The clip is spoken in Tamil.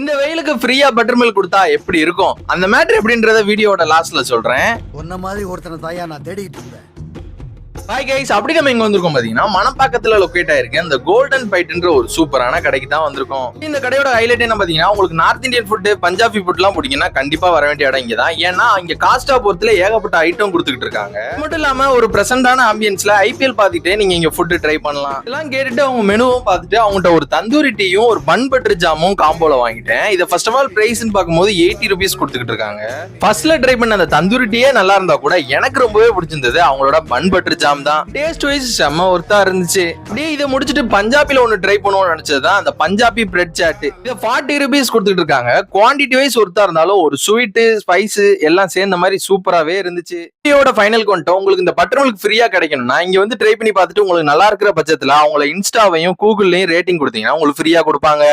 இந்த வெயிலுக்கு ஃப்ரீயா பட்டர் மில்க் கொடுத்தா எப்படி இருக்கும்? அந்த மேட்டர் எப்படின்றத வீடியோட லாஸ்ட்ல சொல்றேன். உன்ன மாதிரி ஒருத்தனை தாயா நான் தேடிட்டு இருந்தேன். ஹாய் கைஸ், அப்படி நம்ம எங்க வந்திருக்கோம் பாத்தீங்கன்னா மணப்பாக்கத்துல லொகேட் ஆயிருக்கு இந்த கோல்டன் பைட்ன்ற ஒரு சூப்பரான கடைக்கு தான் வந்திருக்கோம். இந்த கடையோட ஹைலைட் என்ன பாத்தீங்கன்னா, உங்களுக்கு north Indian food, Punjabi food எல்லாம் பிடிக்குன்னா கண்டிப்பா வர வேண்டிய இடம் இங்க தான். ஏன்னா இங்க காஸ்டா பொறுத்துல ஏகப்பட்ட ஐட்டம் கொடுத்துட்டு இருக்காங்க. மட்டும் இல்லாம ஒரு பிரசன்டான ஆம்பியன்ஸ்ல ஐபிஎல் பாத்துட்டு நீங்க இங்க ஃபுட் ட்ரை பண்ணலாம். எல்லாம் கேட்டுட்டு அவங்க மெனுவும் பார்த்துட்டு அவங்கள்ட்ட ஒரு தந்தூரி டீயும் ஒரு பன் பட்டர் ஜாமும் காம்போல வாங்கிட்டேன். இதை ஃபர்ஸ்ட் ஆஃப் ஆல் பிரைஸ்ன்னு பார்க்கும்போது 80 rupees கொடுத்துட்டு இருக்காங்க. ஃபர்ஸ்ட்ல ட்ரை பண்ண அந்த தந்தூரி டீயே நல்லா இருந்தா கூட எனக்கு ரொம்பவே பிடிச்சிருந்தது அவங்களோட பன் பட்டர் ஜாம் தான். டேஸ்ட் வைஸ் செம்ம ஒர்த்தா இருந்துச்சு. அப்படியே இதை முடிச்சுட்டு பஞ்சாபில ஒன்னு ட்ரை பண்ணுவோம்னு நினைச்சதுதான் அந்த பஞ்சாபி பிரெட் சாட். இதை 40 rupees கொடுத்துட்டு இருக்காங்க. குவான்டிட்டி வைஸ் ஒர்த்தா இருந்தாலும் ஒரு ஸ்வீட் ஸ்பைஸ் எல்லாம் சேர்ந்த மாதிரி சூப்பராகவே இருந்துச்சு. வீடியோட ஃபைனல் கொண்டோம். உங்களுக்கு இந்த பட்டர் மில்க் ஃப்ரீயா கிடைக்கணும்னா இங்க வந்து ட்ரை பண்ணி பார்த்துட்டு உங்களுக்கு நல்லா இருக்கிற பட்சத்துல அவங்கள இன்ஸ்டாவையும் கூகுள்லயும் ரேட்டிங் கொடுத்தீங்கன்னா உங்களுக்கு ஃப்ரீயா கொடுப்பாங்க.